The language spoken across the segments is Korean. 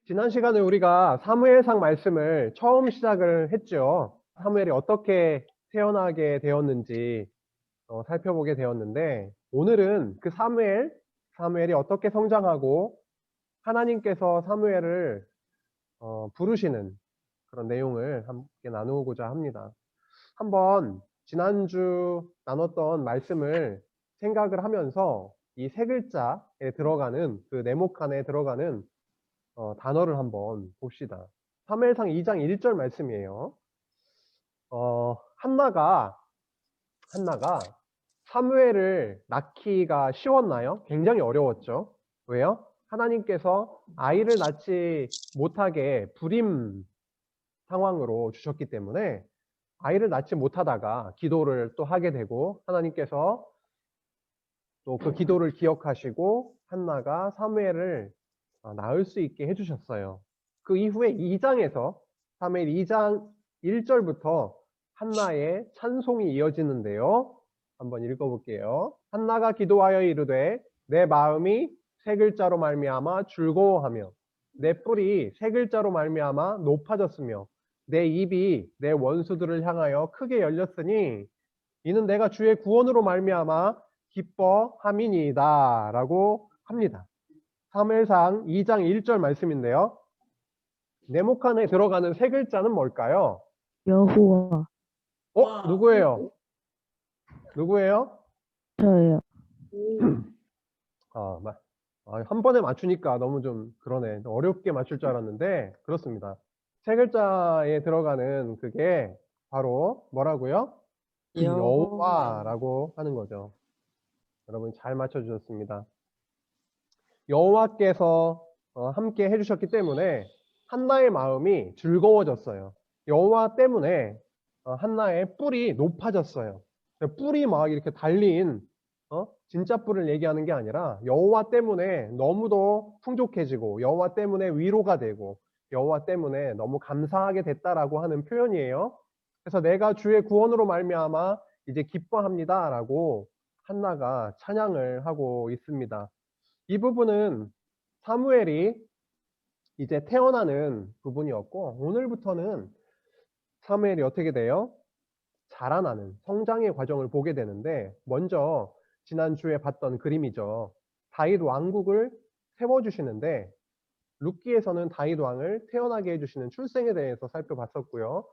지난 시간에 우리가 사무엘상 말씀을 처음 시작을 했죠. 사무엘이 어떻게 태어나게 되었는지 살펴보게 되었는데, 오늘은 그 사무엘이 어떻게 성장하고 하나님께서 사무엘을 부르시는 그런 내용을 함께 나누고자 합니다. 한번 지난주 나눴던 말씀을 생각을 하면서 이 세 글자에 들어가는 그 네모칸에 들어가는 단어를 한번 봅시다. 사무엘상 2장 1절 말씀이에요. 한나가 사무엘을 낳기가 쉬웠나요? 굉장히 어려웠죠. 왜요? 하나님께서 아이를 낳지 못하게 불임 상황으로 주셨기 때문에 아이를 낳지 못하다가 기도를 또 하게 되고, 하나님께서 또 그 기도를 기억하시고 한나가 사무엘을 낳을 수 있게 해주셨어요. 그 이후에 2장에서 사무엘 2장 1절부터 한나의 찬송이 이어지는데요. 한번 읽어볼게요. 한나가 기도하여 이르되 내 마음이 세 글자로 말미암아 즐거워하며 내 뿔이 세 글자로 말미암아 높아졌으며 내 입이 내 원수들을 향하여 크게 열렸으니 이는 내가 주의 구원으로 말미암아 기뻐함이니이다 라고 합니다. 사무엘상 2장 1절 말씀인데요. 네모칸에 들어가는 세 글자는 뭘까요? 여호와. 누구예요? 누구예요? 저예요. 한 번에 맞추니까 너무 좀 그러네. 어렵게 맞출 줄 알았는데 그렇습니다. 세 글자에 들어가는 그게 바로 뭐라고요? 여호와라고 하는 거죠. 여러분 잘 맞춰주셨습니다. 여호와께서 함께 해주셨기 때문에 한나의 마음이 즐거워졌어요. 여호와 때문에 한나의 뿔이 높아졌어요. 뿔이 막 이렇게 달린 진짜 뿔을 얘기하는 게 아니라 여호와 때문에 너무도 풍족해지고 여호와 때문에 위로가 되고 여호와 때문에 너무 감사하게 됐다라고 하는 표현이에요. 그래서 내가 주의 구원으로 말미암아 이제 기뻐합니다라고 한나가 찬양을 하고 있습니다. 이 부분은 사무엘이 이제 태어나는 부분이었고, 오늘부터는 사무엘이 어떻게 돼요? 자라나는 성장의 과정을 보게 되는데, 먼저 지난주에 봤던 그림이죠. 다윗 왕국을 세워주시는데, 룻기에서는 다윗 왕을 태어나게 해주시는 출생에 대해서 살펴봤었고요.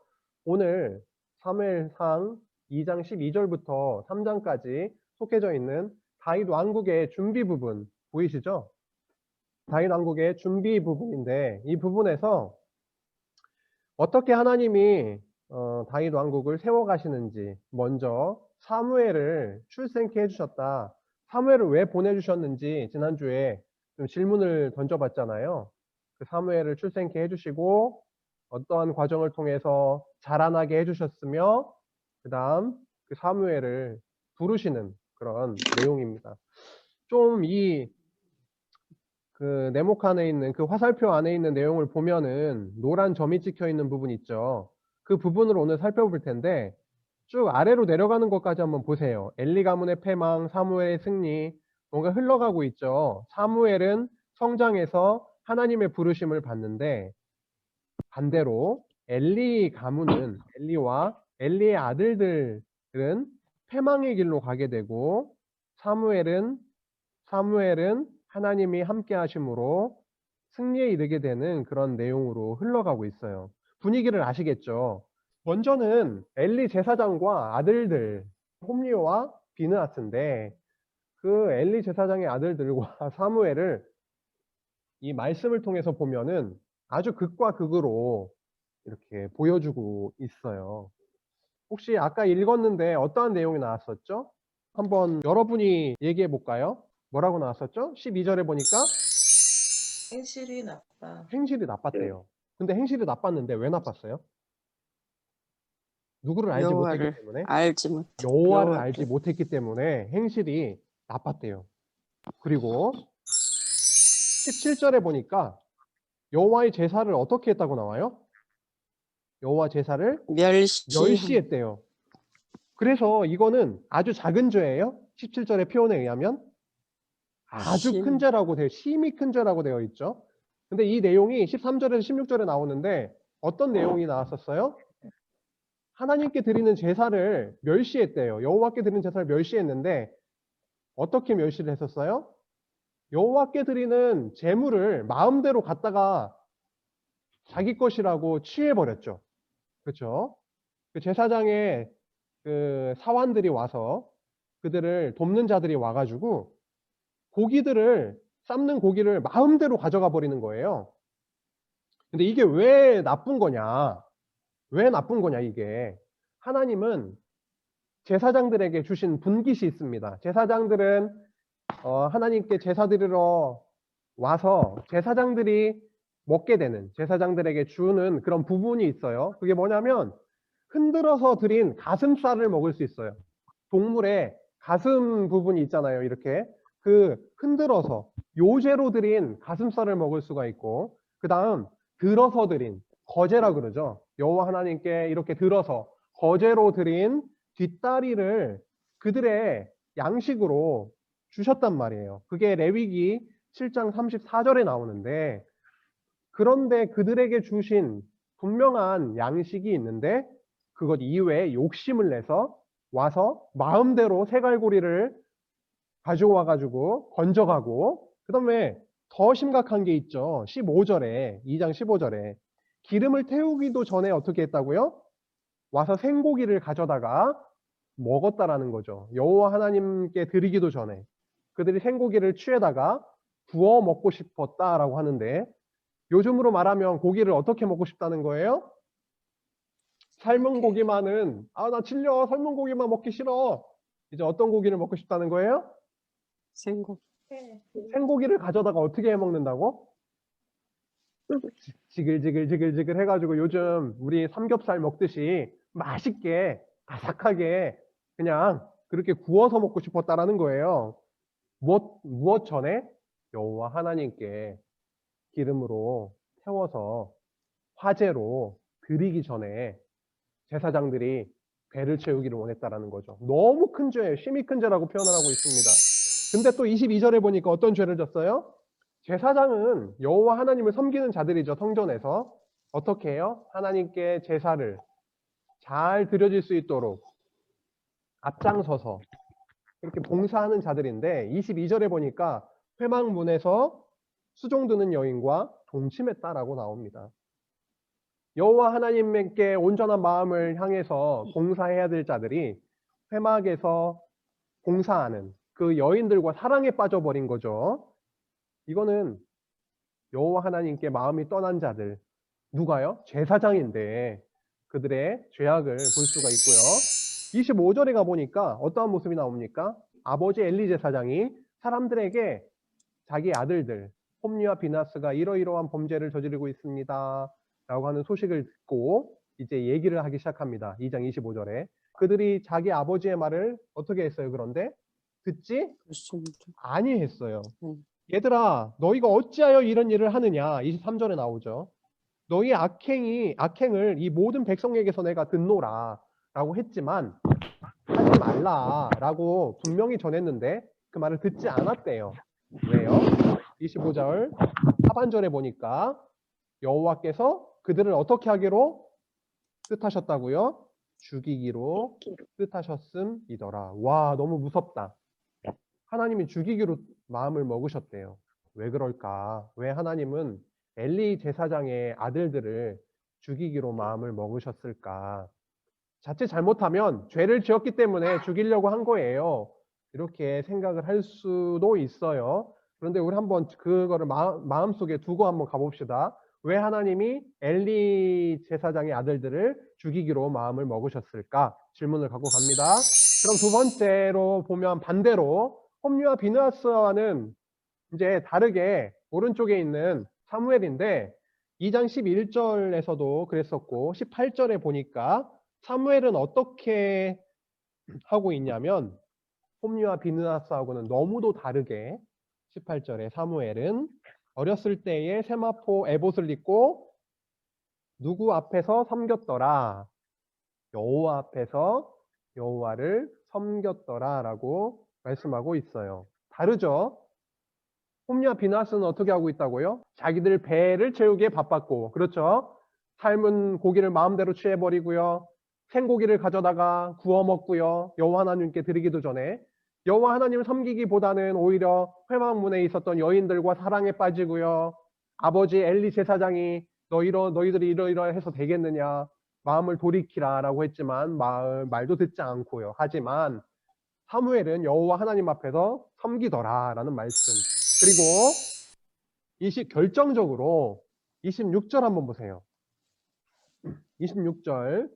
오늘 사무엘상 2장 12절부터 3장까지 속해져 있는 다윗 왕국의 준비 부분 보이시죠? 다윗 왕국의 준비 부분인데, 이 부분에서 어떻게 하나님이 다윗 왕국을 세워가시는지, 먼저 사무엘을 출생케 해주셨다. 사무엘을 왜 보내주셨는지 지난주에 좀 질문을 던져봤잖아요. 그 사무엘을 출생케 해주시고 어떠한 과정을 통해서 자라나게 해주셨으며, 그 다음 그 사무엘을 부르시는 그런 내용입니다. 좀 그 네모칸에 있는 그 화살표 안에 있는 내용을 보면은 노란 점이 찍혀 있는 부분 있죠. 그 부분을 오늘 살펴볼 텐데, 쭉 아래로 내려가는 것까지 한번 보세요. 엘리 가문의 패망, 사무엘의 승리, 뭔가 흘러가고 있죠. 사무엘은 성장해서 하나님의 부르심을 받는데, 반대로 엘리 가문은 엘리와 엘리의 아들들은 패망의 길로 가게 되고, 사무엘은 하나님이 함께 하심으로 승리에 이르게 되는 그런 내용으로 흘러가고 있어요. 분위기를 아시겠죠? 먼저는 엘리 제사장과 아들들, 홈리오와 비느하스인데, 그 엘리 제사장의 아들들과 사무엘을 이 말씀을 통해서 보면은 아주 극과 극으로 이렇게 보여주고 있어요. 혹시 아까 읽었는데 어떠한 내용이 나왔었죠? 한번 여러분이 얘기해 볼까요? 뭐라고 나왔었죠? 12절에 보니까 행실이 나빠. 행실이 나빴대요. 근데 행실이 나빴는데 왜 나빴어요? 누구를 알지 못했기 때문에? 여호와를 알지 못했기 때문에 행실이 나빴대요. 그리고 17절에 보니까 여호와의 제사를 어떻게 했다고 나와요? 여호와 제사를 멸시했대요. 그래서 이거는 아주 작은 죄예요. 17절의 표현에 의하면 아주 큰 죄라고 심히 큰 죄라고 되어 있죠. 근데 이 내용이 13절에서 16절에 나오는데 어떤 내용이 나왔었어요? 하나님께 드리는 제사를 멸시했대요. 여호와께 드리는 제사를 멸시했는데 어떻게 멸시를 했었어요? 여호와께 드리는 제물을 마음대로 갖다가 자기 것이라고 취해버렸죠. 그렇죠? 그 제사장의 그 사환들이 와서 그들을 돕는 자들이 와가지고 고기들을 삶는 고기를 마음대로 가져가 버리는 거예요. 근데 이게 왜 나쁜 거냐? 왜 나쁜 거냐 이게. 하나님은 제사장들에게 주신 분깃이 있습니다. 제사장들은 하나님께 제사 드리러 와서 제사장들이 먹게 되는, 제사장들에게 주는 그런 부분이 있어요. 그게 뭐냐면 흔들어서 드린 가슴살을 먹을 수 있어요. 동물의 가슴 부분이 있잖아요. 이렇게 그 흔들어서 요제로 드린 가슴살을 먹을 수가 있고, 그 다음 들어서 드린 거제라 그러죠. 여호와 하나님께 이렇게 들어서 거제로 드린 뒷다리를 그들의 양식으로 주셨단 말이에요. 그게 레위기 7장 34절에 나오는데, 그런데 그들에게 주신 분명한 양식이 있는데 그것 이외에 욕심을 내서 와서 마음대로 새갈고리를 가져와 가지고 건져가고, 그 다음에 더 심각한 게 있죠. 15절에 2장 15절에 기름을 태우기도 전에 어떻게 했다고요? 와서 생고기를 가져다가 먹었다라는 거죠. 여호와 하나님께 드리기도 전에 그들이 생고기를 취해다가 구워 먹고 싶었다라고 하는데, 요즘으로 말하면 고기를 어떻게 먹고 싶다는 거예요? 삶은 고기만은 나 질려, 삶은 고기만 먹기 싫어. 이제 어떤 고기를 먹고 싶다는 거예요? 생고. 생고기를 가져다가 어떻게 해 먹는다고? 지글지글 해가지고 요즘 우리 삼겹살 먹듯이 맛있게 아삭하게 그냥 그렇게 구워서 먹고 싶었다라는 거예요. 무엇 전에? 여호와 하나님께 기름으로 태워서 화제로 드리기 전에 제사장들이 배를 채우기를 원했다라는 거죠. 너무 큰 죄예요. 심히 큰 죄라고 표현을 하고 있습니다. 근데 또 22절에 보니까 어떤 죄를 졌어요? 제사장은 여호와 하나님을 섬기는 자들이죠. 성전에서 어떻게 해요? 하나님께 제사를 잘 드려질 수 있도록 앞장서서 이렇게 봉사하는 자들인데, 22절에 보니까 회막문에서 수종 드는 여인과 동침했다라고 나옵니다. 여호와 하나님께 온전한 마음을 향해서 봉사해야 될 자들이 회막에서 봉사하는 그 여인들과 사랑에 빠져버린 거죠. 이거는 여호와 하나님께 마음이 떠난 자들, 누가요? 제사장인데 그들의 죄악을 볼 수가 있고요. 25절에 가보니까 어떠한 모습이 나옵니까? 아버지 엘리 제사장이 사람들에게 자기 아들들 홈리와 비나스가 이러이러한 범죄를 저지르고 있습니다 라고 하는 소식을 듣고 이제 얘기를 하기 시작합니다. 2장 25절에 그들이 자기 아버지의 말을 어떻게 했어요? 그런데 듣지 아니했어요. 얘들아, 너희가 어찌하여 이런 일을 하느냐? 23절에 나오죠. 너희 악행을 이 모든 백성에게서 내가 듣노라 라고 했지만 하지 말라 라고 분명히 전했는데 그 말을 듣지 않았대요. 왜요? 25절 하반절에 보니까 여호와께서 그들을 어떻게 하기로 뜻하셨다고요? 죽이기로 뜻하셨음이더라. 와, 너무 무섭다. 하나님이 죽이기로 마음을 먹으셨대요. 왜 그럴까? 왜 하나님은 엘리 제사장의 아들들을 죽이기로 마음을 먹으셨을까? 자칫 잘못하면 죄를 지었기 때문에 죽이려고 한 거예요. 이렇게 생각을 할 수도 있어요. 그런데 우리 한번 그거를 마음속에 두고 한번 가봅시다. 왜 하나님이 엘리 제사장의 아들들을 죽이기로 마음을 먹으셨을까? 질문을 갖고 갑니다. 그럼 두 번째로 보면 반대로 홈리와 비느하스와는 이제 다르게 오른쪽에 있는 사무엘인데 2장 11절에서도 그랬었고 18절에 보니까 사무엘은 어떻게 하고 있냐면 홈리와 비느하스하고는 너무도 다르게 18절에 사무엘은 어렸을 때에 세마포 에봇을 입고 누구 앞에서 섬겼더라? 여호와 앞에서 여호와를 섬겼더라 라고 말씀하고 있어요. 다르죠? 홈리와 비나스는 어떻게 하고 있다고요? 자기들 배를 채우기에 바빴고, 그렇죠? 삶은 고기를 마음대로 취해버리고요. 생고기를 가져다가 구워 먹고요. 여호와 하나님께 드리기도 전에 여호와 하나님을 섬기기보다는 오히려 회막문에 있었던 여인들과 사랑에 빠지고요. 아버지 엘리 제사장이 너희들이 이러이러해서 되겠느냐, 마음을 돌이키라라고 했지만 말도 듣지 않고요. 하지만 사무엘은 여호와 하나님 앞에서 섬기더라라는 말씀. 그리고 결정적으로 26절 한번 보세요. 26절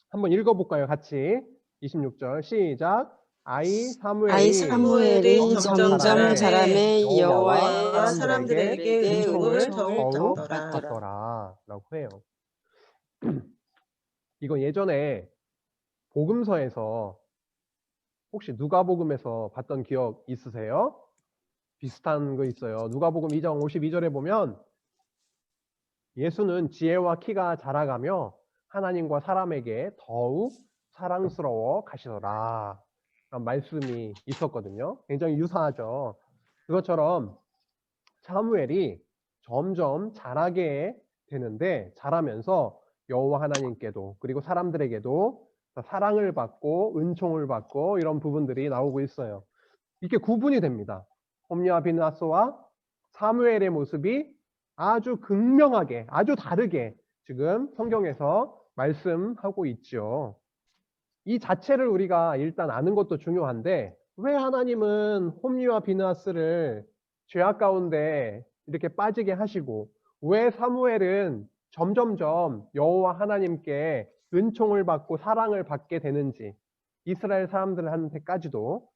한번 읽어볼까요? 같이. 26절 시작. 아이 아이 사무엘이 사무엘이 점점 자라매 여호와 여호와의 사람들에게 은총을 더욱 받더라. 받더라 라고 해요. 이거 예전에 복음서에서 혹시 누가복음에서 봤던 기억 있으세요? 비슷한 거 있어요. 누가복음 2장 52절에 보면 예수는 지혜와 키가 자라가며 하나님과 사람에게 더욱 사랑스러워 가시더라 라는 말씀이 있었거든요. 굉장히 유사하죠. 그것처럼 사무엘이 점점 자라게 되는데 자라면서 여호와 하나님께도 그리고 사람들에게도 사랑을 받고 은총을 받고 이런 부분들이 나오고 있어요. 이게 구분이 됩니다. 홈리와 비느하스와 사무엘의 모습이 아주 극명하게 아주 다르게 지금 성경에서 말씀하고 있죠. 이 자체를 우리가 일단 아는 것도 중요한데 왜 하나님은 홈리와 비느하스를 죄악 가운데 이렇게 빠지게 하시고 왜 사무엘은 점점점 여호와 하나님께 은총을 받고 사랑을 받게 되는지 이스라엘 사람들한테까지도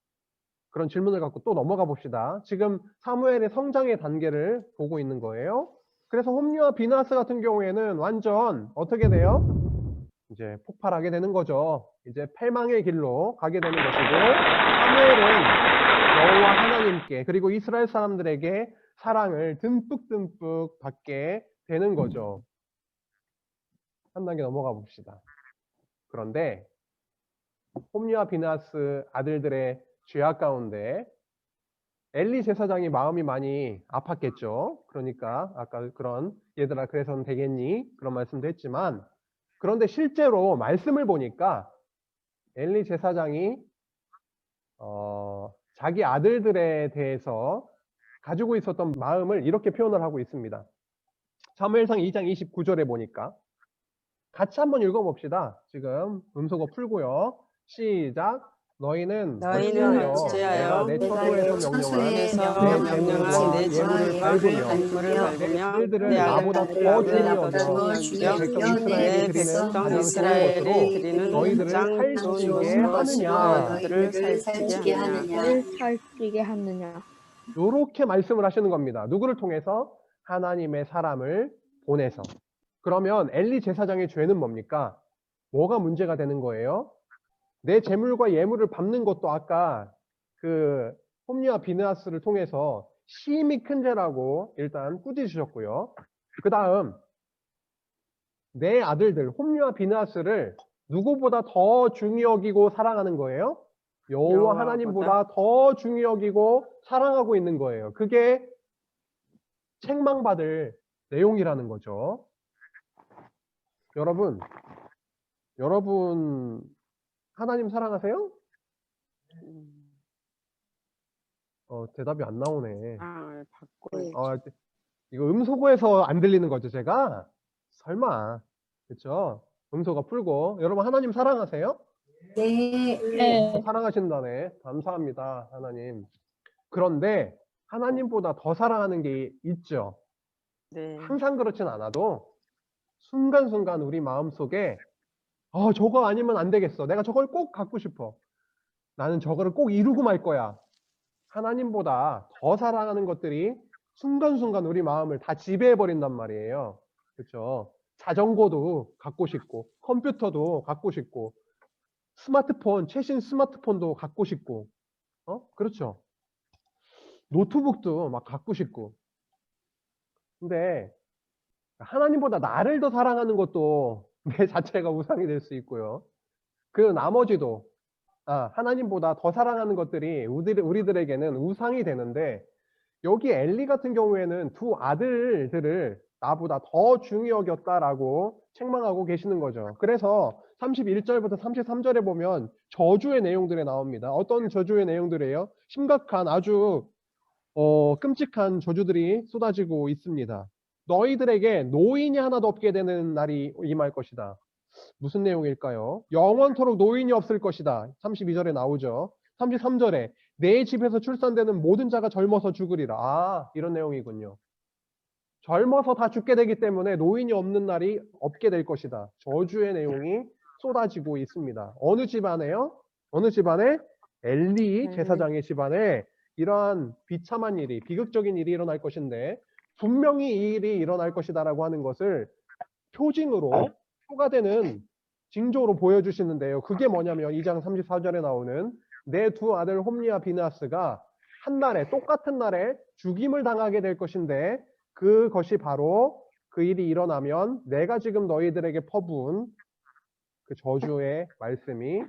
그런 질문을 갖고 또 넘어가 봅시다. 지금 사무엘의 성장의 단계를 보고 있는 거예요. 그래서 홈리와 비느하스 같은 경우에는 완전 어떻게 돼요? 이제 폭발하게 되는 거죠. 이제 패망의 길로 가게 되는 것이고 사무엘은 여호와 하나님께 그리고 이스라엘 사람들에게 사랑을 듬뿍듬뿍 받게 되는 거죠. 한 단계 넘어가 봅시다. 그런데 홈리와 비느하스 아들들의 죄악 가운데 엘리 제사장이 마음이 많이 아팠겠죠. 그러니까 아까 그런 얘들아 그래서는 되겠니? 그런 말씀도 했지만 그런데 실제로 말씀을 보니까 엘리 제사장이 자기 아들들에 대해서 가지고 있었던 마음을 이렇게 표현을 하고 있습니다. 사무엘상 2장 29절에 보니까 같이 한번 읽어봅시다. 지금 음소거 풀고요. 시작. 너희는 어찌하여 내가 내 처소에서 명령한 내 재물을 밟으며 그들을 내 나보다 아들들을 더 나보다 더 중히 여겨 중히 내 백성 이스라엘이 드리는 너희들을 가장 살찌게 좋은 하느냐. 너희들을 살찌게 하느냐. 살찌게 하느냐. 이렇게 말씀을 하시는 겁니다. 누구를 통해서? 하나님의 사람을 보내서. 그러면 엘리 제사장의 죄는 뭡니까? 뭐가 문제가 되는 거예요? 내 재물과 예물을 밟는 것도 아까 그 홈리와 비느하스를 통해서 심히 큰 죄라고 일단 꾸짖으셨고요. 그 다음 내 아들들 홈리와 비느하스를 누구보다 더 중히 여기고 사랑하는 거예요? 여호와 하나님보다 더 중히 여기고 사랑하고 있는 거예요. 그게 책망받을 내용이라는 거죠. 여러분 하나님 사랑하세요? 대답이 안 나오네. 이거 음소거에서 안 들리는 거죠, 제가? 설마. 그렇죠? 음소거 풀고. 여러분 하나님 사랑하세요? 네. 사랑하신다네. 감사합니다, 하나님. 그런데 하나님보다 더 사랑하는 게 있죠. 네. 항상 그렇진 않아도 순간순간 우리 마음속에 저거 아니면 안 되겠어. 내가 저걸 꼭 갖고 싶어. 나는 저거를 꼭 이루고 말 거야. 하나님보다 더 사랑하는 것들이 순간순간 우리 마음을 다 지배해버린단 말이에요. 그렇죠? 자전거도 갖고 싶고 컴퓨터도 갖고 싶고 스마트폰, 최신 스마트폰도 갖고 싶고 그렇죠? 노트북도 막 갖고 싶고. 근데 하나님보다 나를 더 사랑하는 것도 내 자체가 우상이 될 수 있고요. 그 나머지도 하나님보다 더 사랑하는 것들이 우리들에게는 우상이 되는데 여기 엘리 같은 경우에는 두 아들들을 나보다 더 중히 여겼다라고 책망하고 계시는 거죠. 그래서 31절부터 33절에 보면 저주의 내용들이 나옵니다. 어떤 저주의 내용들이에요? 심각한 아주 끔찍한 저주들이 쏟아지고 있습니다. 너희들에게 노인이 하나도 없게 되는 날이 임할 것이다. 무슨 내용일까요? 영원토록 노인이 없을 것이다. 32절에 나오죠. 33절에 내 집에서 출산되는 모든 자가 젊어서 죽으리라. 아, 이런 내용이군요. 젊어서 다 죽게 되기 때문에 노인이 없는 날이 없게 될 것이다. 저주의 내용이 쏟아지고 있습니다. 어느 집안에요? 어느 집안에? 엘리 제사장의 집안에 이러한 비참한 일이, 비극적인 일이 일어날 것인데 분명히 이 일이 일어날 것이다라고 하는 것을 표징으로, 표가 되는 징조로 보여주시는데요. 그게 뭐냐면 2장 34절에 나오는 내 두 아들 홈리와 비느하스가 한 날에, 똑같은 날에 죽임을 당하게 될 것인데 그것이 바로 그 일이 일어나면 내가 지금 너희들에게 퍼부은 그 저주의 말씀이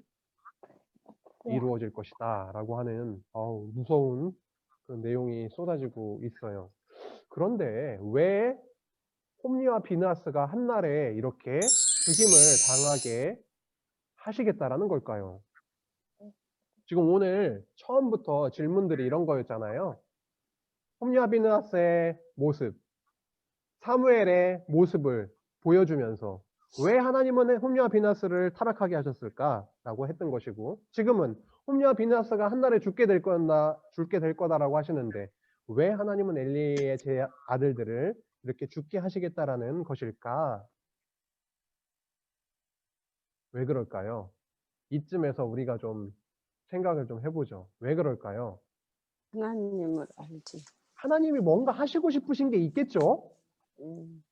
이루어질 것이다 라고 하는 무서운 그 내용이 쏟아지고 있어요. 그런데 왜 홈리와 비느하스가 한날에 이렇게 죽임을 당하게 하시겠다라는 걸까요? 지금 오늘 처음부터 질문들이 이런 거였잖아요. 홈리와 비느하스의 모습, 사무엘의 모습을 보여주면서 왜 하나님은 홈리와 비느하스를 타락하게 하셨을까라고 했던 것이고, 지금은 홈리와 비느하스가 한날에 죽게 될 거다라고 하시는데 왜 하나님은 엘리의 제 아들들을 이렇게 죽게 하시겠다라는 것일까? 왜 그럴까요? 이쯤에서 우리가 좀 생각을 좀 해보죠. 왜 그럴까요? 하나님을 알지. 하나님이 뭔가 하시고 싶으신 게 있겠죠?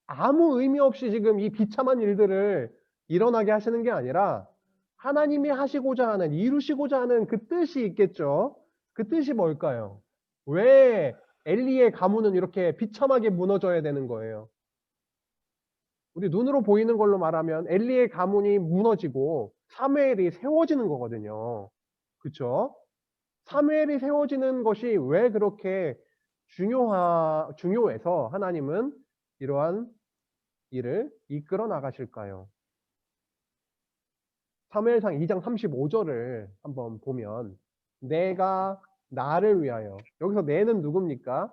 아무 의미 없이 지금 이 비참한 일들을 일어나게 하시는 게 아니라 하나님이 하시고자 하는, 이루시고자 하는 그 뜻이 있겠죠? 그 뜻이 뭘까요? 왜 엘리의 가문은 이렇게 비참하게 무너져야 되는 거예요? 우리 눈으로 보이는 걸로 말하면 엘리의 가문이 무너지고 사무엘이 세워지는 거거든요. 그렇죠? 사무엘이 세워지는 것이 왜 그렇게 중요해서 하나님은 이러한 일을 이끌어 나가실까요? 사무엘상 2장 35절을 한번 보면 내가 나를 위하여, 여기서 내는 누굽니까?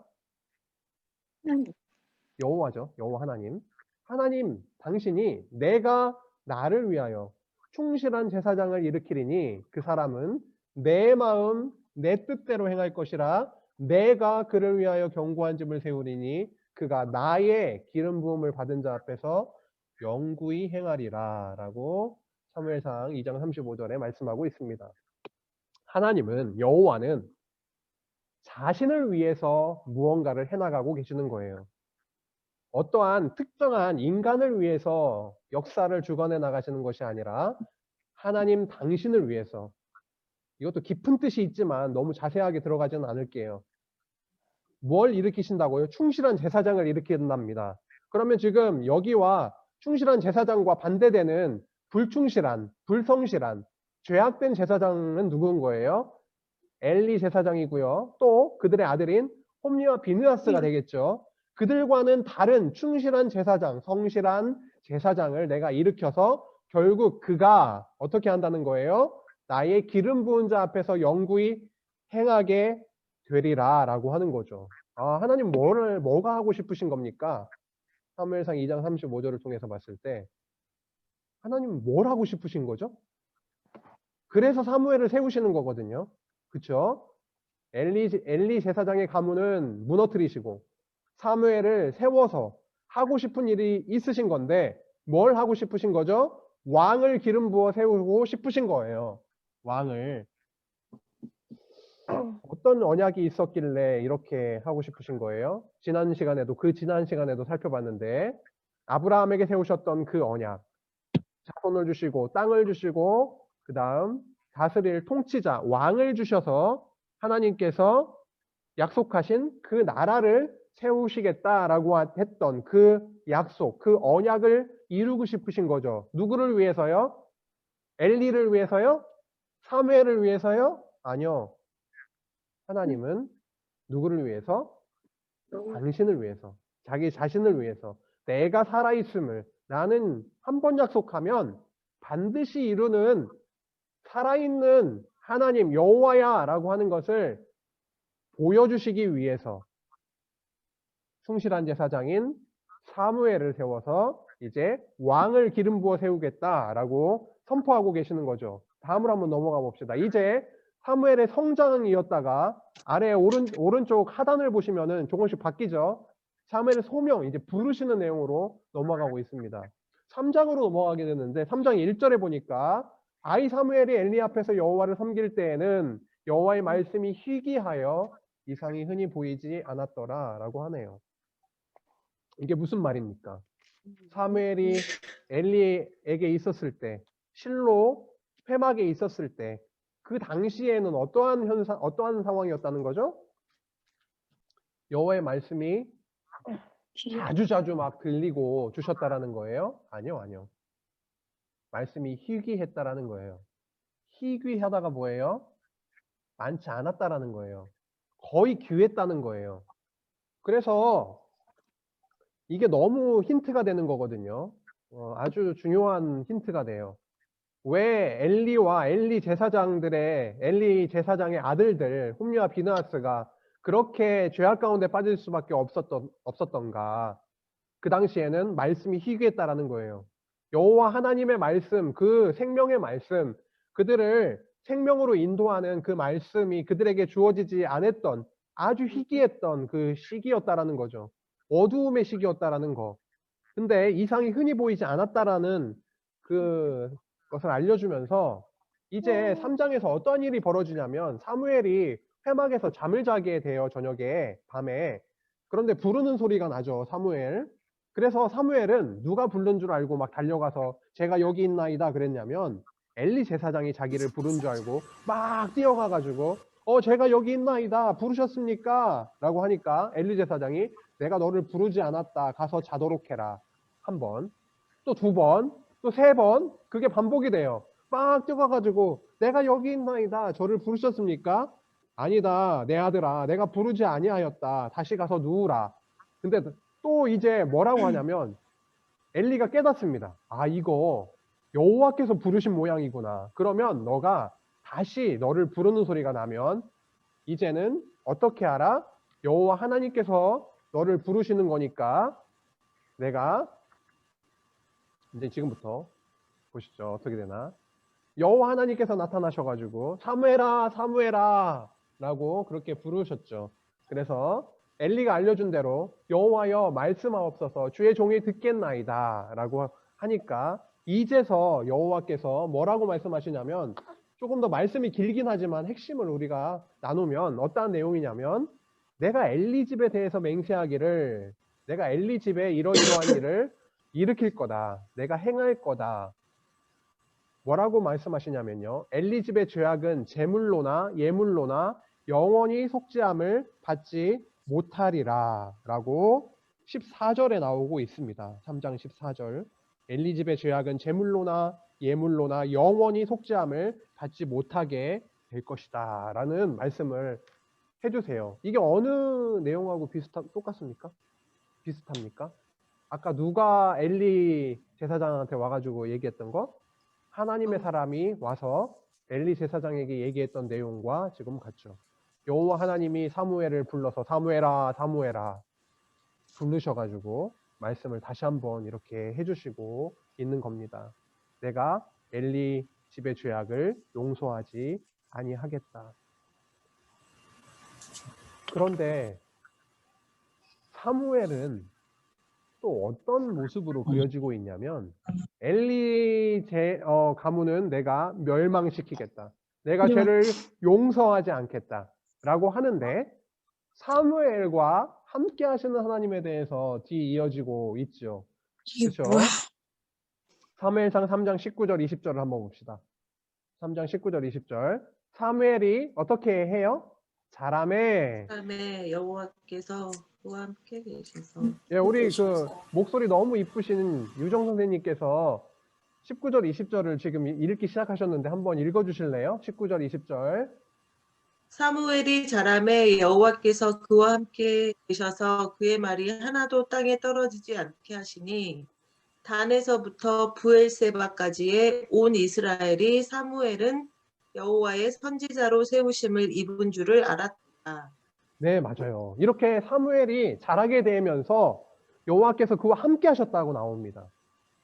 여호와죠. 여호와 하나님. 하나님 당신이 내가 나를 위하여 충실한 제사장을 일으키리니 그 사람은 내 마음 내 뜻대로 행할 것이라 내가 그를 위하여 견고한 집을 세우리니 그가 나의 기름 부음을 받은 자 앞에서 영구히 행하리라 라고 사무엘상 2장 35절에 말씀하고 있습니다. 하나님은, 여호와는 자신을 위해서 무언가를 해나가고 계시는 거예요. 어떠한 특정한 인간을 위해서 역사를 주관해 나가시는 것이 아니라 하나님 당신을 위해서, 이것도 깊은 뜻이 있지만 너무 자세하게 들어가지는 않을게요. 뭘 일으키신다고요? 충실한 제사장을 일으킨답니다. 그러면 지금 여기와 충실한 제사장과 반대되는 불충실한, 불성실한, 죄악된 제사장은 누군 거예요? 엘리 제사장이고요. 또 그들의 아들인 홈리와 비느하스가 되겠죠. 그들과는 다른 충실한 제사장, 성실한 제사장을 내가 일으켜서 결국 그가 어떻게 한다는 거예요? 나의 기름 부은 자 앞에서 영구히 행하게 되리라 라고 하는 거죠. 아, 하나님 뭐가 하고 싶으신 겁니까? 사무엘상 2장 35절을 통해서 봤을 때 하나님 뭘 하고 싶으신 거죠? 그래서 사무엘을 세우시는 거거든요. 그렇죠? 엘리 제사장의 가문은 무너뜨리시고 사무엘을 세워서 하고 싶은 일이 있으신 건데 뭘 하고 싶으신 거죠? 왕을 기름 부어 세우고 싶으신 거예요. 왕을. 어떤 언약이 있었길래 이렇게 하고 싶으신 거예요? 지난 시간에도 살펴봤는데 아브라함에게 세우셨던 그 언약, 자손을 주시고 땅을 주시고 그 다음 다스릴 통치자, 왕을 주셔서 하나님께서 약속하신 그 나라를 세우시겠다라고 했던 그 약속, 그 언약을 이루고 싶으신 거죠. 누구를 위해서요? 엘리를 위해서요? 사무엘을 위해서요? 아니요. 하나님은 누구를 위해서? 당신을 위해서, 자기 자신을 위해서, 내가 살아있음을 나는 한 번 약속하면 반드시 이루는 살아있는 하나님 여호와야 라고 하는 것을 보여주시기 위해서 충실한 제사장인 사무엘을 세워서 이제 왕을 기름 부어 세우겠다라고 선포하고 계시는 거죠. 다음으로 한번 넘어가 봅시다. 이제 사무엘의 성장이었다가 아래 오른쪽 하단을 보시면은 조금씩 바뀌죠. 사무엘의 소명, 이제 부르시는 내용으로 넘어가고 있습니다. 3장으로 넘어가게 되는데 3장 1절에 보니까 아이 사무엘이 엘리 앞에서 여호와를 섬길 때에는 여호와의 말씀이 희귀하여 이상이 흔히 보이지 않았더라 라고 하네요. 이게 무슨 말입니까? 사무엘이 엘리에게 있었을 때, 실로 회막에 있었을 때, 그 당시에는 어떠한 상황이었다는 거죠? 여호와의 말씀이 자주자주 막 들리고 주셨다라는 거예요? 아니요. 말씀이 희귀했다라는 거예요. 희귀하다가 뭐예요? 많지 않았다라는 거예요. 거의 귀했다는 거예요. 그래서 이게 너무 힌트가 되는 거거든요. 아주 중요한 힌트가 돼요. 왜 엘리와 엘리 제사장의 아들들 홈리와 비느하스가 그렇게 죄악 가운데 빠질 수밖에 없었던가? 그 당시에는 말씀이 희귀했다라는 거예요. 여호와 하나님의 말씀, 그 생명의 말씀, 그들을 생명으로 인도하는 그 말씀이 그들에게 주어지지 않았던 아주 희귀했던 그 시기였다라는 거죠. 어두움의 시기였다라는 거. 근데 이상이 흔히 보이지 않았다라는 그것을 알려주면서 이제 3장에서 어떤 일이 벌어지냐면 사무엘이 회막에서 잠을 자게 돼요. 저녁에, 밤에. 그런데 부르는 소리가 나죠. 사무엘. 그래서 사무엘은 누가 부른 줄 알고 막 달려가서 제가 여기 있나이다 그랬냐면 엘리 제사장이 자기를 부른 줄 알고 막 뛰어가가지고 제가 여기 있나이다 부르셨습니까? 라고 하니까 엘리 제사장이 내가 너를 부르지 않았다. 가서 자도록 해라. 한 번, 또 두 번, 또 세 번, 그게 반복이 돼요. 막 뛰어가가지고 내가 여기 있나이다. 저를 부르셨습니까? 아니다. 내 아들아. 내가 부르지 아니하였다. 다시 가서 누우라. 근데 또 이제 뭐라고 하냐면 엘리가 깨닫습니다. 아, 이거 여호와께서 부르신 모양이구나. 그러면 너가 다시 너를 부르는 소리가 나면 이제는 어떻게 하라? 여호와 하나님께서 너를 부르시는 거니까 내가 이제 지금부터 보시죠. 어떻게 되나? 여호와 하나님께서 나타나셔가지고 사무엘아 사무엘아 라고 그렇게 부르셨죠. 그래서 엘리가 알려준 대로 여호와여 말씀하옵소서 주의 종이 듣겠나이다 라고 하니까 이제서 여호와께서 뭐라고 말씀하시냐면 조금 더 말씀이 길긴 하지만 핵심을 우리가 나누면 어떠한 내용이냐면 내가 엘리 집에 대해서 맹세하기를 내가 엘리 집에 이러이러한 일을 일으킬 거다. 내가 행할 거다. 뭐라고 말씀하시냐면요. 엘리 집의 죄악은 제물로나 예물로나 영원히 속죄함을 받지 못하리라 라고 14절에 나오고 있습니다. 3장 14절. 엘리 집의 죄악은 제물로나 예물로나 영원히 속죄함을 받지 못하게 될 것이다 라는 말씀을 해주세요. 이게 어느 내용하고 똑같습니까? 비슷합니까? 아까 누가 엘리 제사장한테 와가지고 얘기했던 거? 하나님의 사람이 와서 엘리 제사장에게 얘기했던 내용과 지금 같죠. 여호와 하나님이 사무엘을 불러서 사무엘아 사무엘아 부르셔가지고 말씀을 다시 한번 이렇게 해주시고 있는 겁니다. 내가 엘리 집의 죄악을 용서하지 아니하겠다. 그런데 사무엘은 또 어떤 모습으로 그려지고 있냐면 엘리 가문은 내가 멸망시키겠다. 내가 죄를 용서하지 않겠다. 라고 하는데 사무엘과 함께 하시는 하나님에 대해서 이어지고 있죠. 그렇죠? 사무엘상 3장 19절 20절을 한번 봅시다. 3장 19절 20절 사무엘이 어떻게 해요? 잘하매 여호와께서 그와 함께 계셔서 예, 우리 그 목소리 너무 이쁘신 유정 선생님께서 19절 20절을 지금 읽기 시작하셨는데 한번 읽어주실래요? 19절 20절 사무엘이 자라매 여호와께서 그와 함께 계셔서 그의 말이 하나도 땅에 떨어지지 않게 하시니 단에서부터 브엘세바까지의 온 이스라엘이 사무엘은 여호와의 선지자로 세우심을 입은 줄을 알았다. 네, 맞아요. 이렇게 사무엘이 자라게 되면서 여호와께서 그와 함께 하셨다고 나옵니다.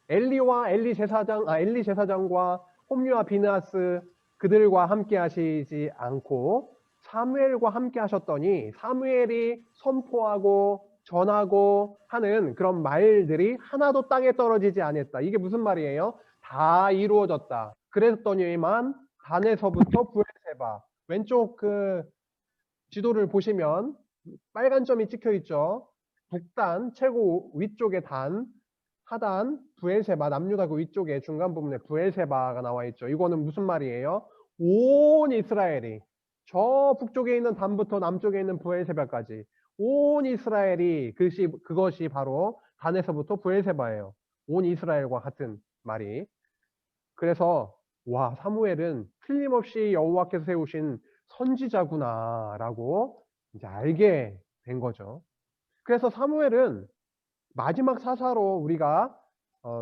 엘리 제사장과 홈리와 비느하스 그들과 함께 하시지 않고 사무엘과 함께 하셨더니 사무엘이 선포하고 전하고 하는 그런 말들이 하나도 땅에 떨어지지 않았다. 이게 무슨 말이에요? 다 이루어졌다. 그랬더니만 단에서부터 브엘세바, 왼쪽 그 지도를 보시면 빨간 점이 찍혀 있죠. 북단 최고 위쪽에 단, 하단 브엘세바, 남유다 그 위쪽에 중간 부분에 브엘세바가 나와 있죠. 이거는 무슨 말이에요? 온 이스라엘이, 저 북쪽에 있는 단부터 남쪽에 있는 브엘세바까지 온 이스라엘이, 그것이 바로 단에서부터 브엘세바예요. 온 이스라엘과 같은 말이. 그래서 와, 사무엘은 틀림없이 여호와께서 세우신 선지자구나 라고 이제 알게 된 거죠. 그래서 사무엘은 마지막 사사로 우리가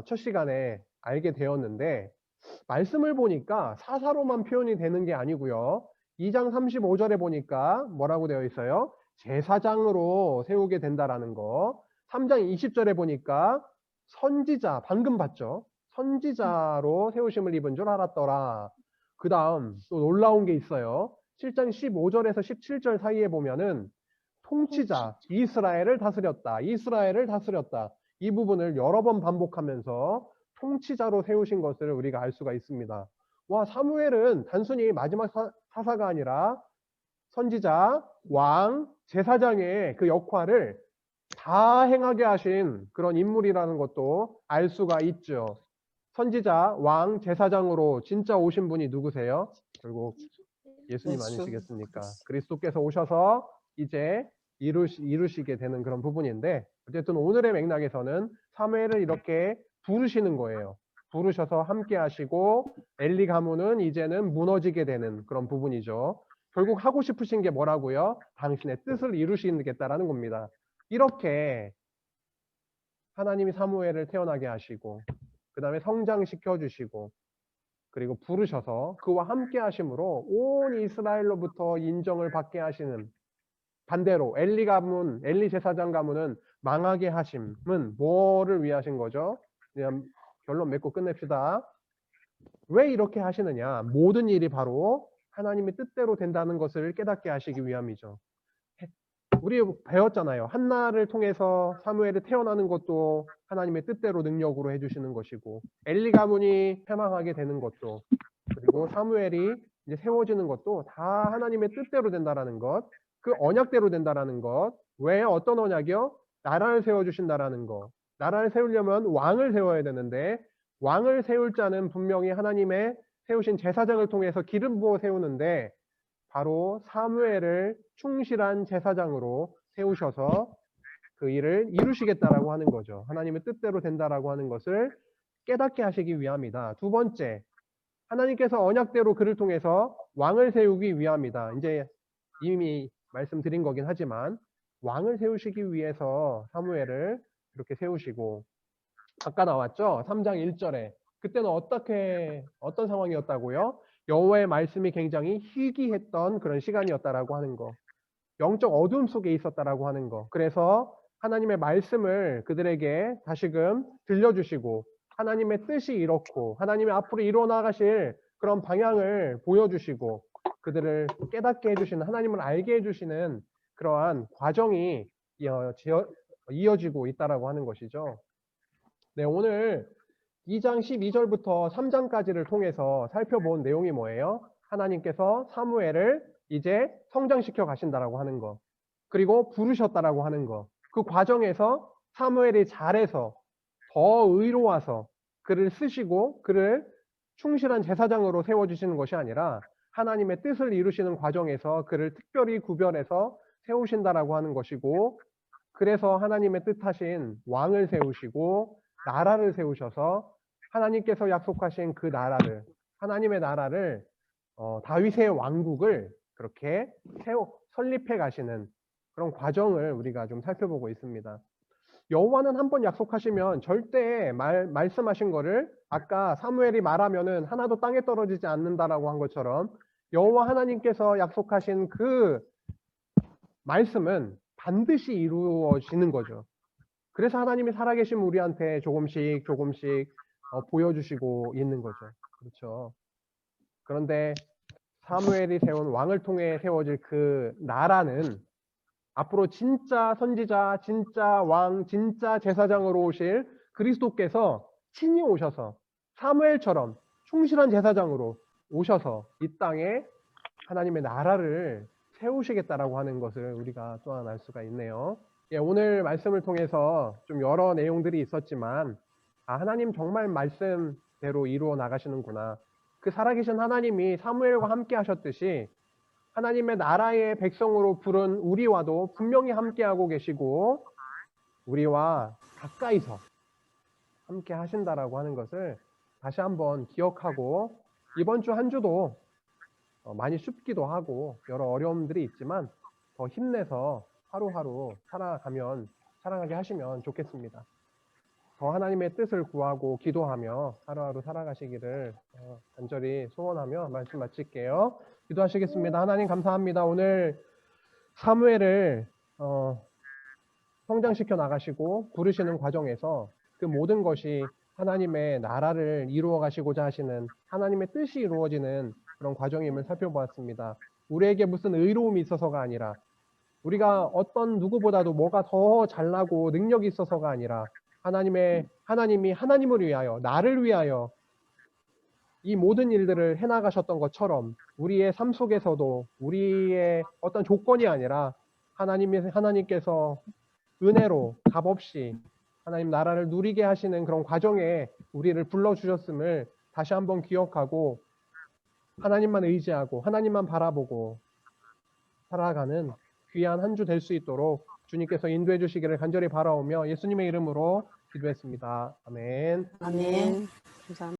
첫 시간에 알게 되었는데, 말씀을 보니까 사사로만 표현이 되는 게 아니고요. 2장 35절에 보니까 뭐라고 되어 있어요? 제사장으로 세우게 된다라는 거. 3장 20절에 보니까 선지자, 방금 봤죠? 선지자로 세우심을 입은 줄 알았더라. 그 다음 또 놀라운 게 있어요. 7장 15절에서 17절 사이에 보면은 통치자, 이스라엘을 다스렸다. 이스라엘을 다스렸다. 이 부분을 여러 번 반복하면서 통치자로 세우신 것을 우리가 알 수가 있습니다. 와, 사무엘은 단순히 마지막 사사가 아니라 선지자, 왕, 제사장의 그 역할을 다 행하게 하신 그런 인물이라는 것도 알 수가 있죠. 선지자, 왕, 제사장으로 진짜 오신 분이 누구세요? 결국 예수님 아니시겠습니까? 그리스도께서 오셔서 이제 이루시게 되는 그런 부분인데, 어쨌든 오늘의 맥락에서는 사무엘을 이렇게 부르시는 거예요. 부르셔서 함께 하시고 엘리 가문은 이제는 무너지게 되는 그런 부분이죠. 결국 하고 싶으신 게 뭐라고요? 당신의 뜻을 이루시겠다라는 겁니다. 이렇게 하나님이 사무엘을 태어나게 하시고 그 다음에 성장시켜 주시고 그리고 부르셔서 그와 함께 하심으로 온 이스라엘로부터 인정을 받게 하시는, 반대로 엘리 가문, 엘리 제사장 가문은 망하게 하심은 뭐를 위해 하신 거죠? 그냥 결론 맺고 끝냅시다. 왜 이렇게 하시느냐? 모든 일이 바로 하나님의 뜻대로 된다는 것을 깨닫게 하시기 위함이죠. 우리 배웠잖아요. 한나를 통해서 사무엘이 태어나는 것도 하나님의 뜻대로 능력으로 해주시는 것이고, 엘리 가문이 패망하게 되는 것도, 그리고 사무엘이 이제 세워지는 것도 다 하나님의 뜻대로 된다라는 것, 그 언약대로 된다라는 것. 왜? 어떤 언약이요? 나라를 세워주신다라는 것. 나라를 세우려면 왕을 세워야 되는데, 왕을 세울 자는 분명히 하나님의 세우신 제사장을 통해서 기름 부어 세우는데, 바로 사무엘을 충실한 제사장으로 세우셔서 그 일을 이루시겠다라고 하는 거죠. 하나님의 뜻대로 된다라고 하는 것을 깨닫게 하시기 위함이다. 두 번째, 하나님께서 언약대로 그를 통해서 왕을 세우기 위함이다. 이제 이미 말씀드린 거긴 하지만 왕을 세우시기 위해서 사무엘을 이렇게 세우시고, 아까 나왔죠? 3장 1절에 그때는 어떤 상황이었다고요? 여호와의 말씀이 굉장히 희귀했던 그런 시간이었다라고 하는 거, 영적 어둠 속에 있었다라고 하는 거. 그래서 하나님의 말씀을 그들에게 다시금 들려주시고 하나님의 뜻이 이렇고 하나님의 앞으로 이루어 나가실 그런 방향을 보여주시고 그들을 깨닫게 해주시는, 하나님을 알게 해주시는 그러한 과정이 이어지고 있다라고 하는 것이죠. 네, 오늘 2장 12절부터 3장까지를 통해서 살펴본 내용이 뭐예요? 하나님께서 사무엘을 이제 성장시켜 가신다라고 하는 거, 그리고 부르셨다라고 하는 거, 그 과정에서 사무엘이 잘해서 더 의로워서 그를 쓰시고 그를 충실한 제사장으로 세워주시는 것이 아니라 하나님의 뜻을 이루시는 과정에서 그를 특별히 구별해서 세우신다라고 하는 것이고, 그래서 하나님의 뜻하신 왕을 세우시고 나라를 세우셔서 하나님께서 약속하신 그 나라를, 하나님의 나라를, 다윗의 왕국을 그렇게 설립해 가시는 그런 과정을 우리가 좀 살펴보고 있습니다. 여호와는 한번 약속하시면 절대 말씀하신 거를 아까 사무엘이 말하면은 하나도 땅에 떨어지지 않는다라고 한 것처럼 여호와 하나님께서 약속하신 그 말씀은 반드시 이루어지는 거죠. 그래서 하나님이 살아계신 우리한테 조금씩 보여주시고 있는 거죠. 그렇죠. 그런데 사무엘이 세운 왕을 통해 세워질 그 나라는 앞으로 진짜 선지자, 진짜 왕, 진짜 제사장으로 오실 그리스도께서 친히 오셔서 사무엘처럼 충실한 제사장으로 오셔서 이 땅에 하나님의 나라를 세우시겠다라고 하는 것을 우리가 또한 알 수가 있네요. 예, 오늘 말씀을 통해서 좀 여러 내용들이 있었지만 하나님 정말 말씀대로 이루어 나가시는구나. 그 살아계신 하나님이 사무엘과 함께 하셨듯이 하나님의 나라의 백성으로 부른 우리와도 분명히 함께하고 계시고 우리와 가까이서 함께 하신다라고 하는 것을 다시 한번 기억하고 이번 주 한 주도 많이 춥기도 하고 여러 어려움들이 있지만 더 힘내서 하루하루 살아가게 하시면 좋겠습니다. 더 하나님의 뜻을 구하고 기도하며 하루하루 살아가시기를 간절히 소원하며 말씀 마칠게요. 기도하시겠습니다. 하나님 감사합니다. 오늘 사무엘을 성장시켜 나가시고 부르시는 과정에서 그 모든 것이 하나님의 나라를 이루어 가시고자 하시는 하나님의 뜻이 이루어지는 그런 과정임을 살펴보았습니다. 우리에게 무슨 의로움이 있어서가 아니라 우리가 어떤 누구보다도 뭐가 더 잘나고 능력이 있어서가 아니라 하나님이 하나님을 위하여 나를 위하여 이 모든 일들을 해나가셨던 것처럼 우리의 삶 속에서도 우리의 어떤 조건이 아니라 하나님께서 은혜로 값없이 하나님 나라를 누리게 하시는 그런 과정에 우리를 불러주셨음을 다시 한번 기억하고 하나님만 의지하고 하나님만 바라보고 살아가는 귀한 한 주 될 수 있도록 주님께서 인도해 주시기를 간절히 바라오며 예수님의 이름으로 기도했습니다. 아멘. 아멘. 감사합니다.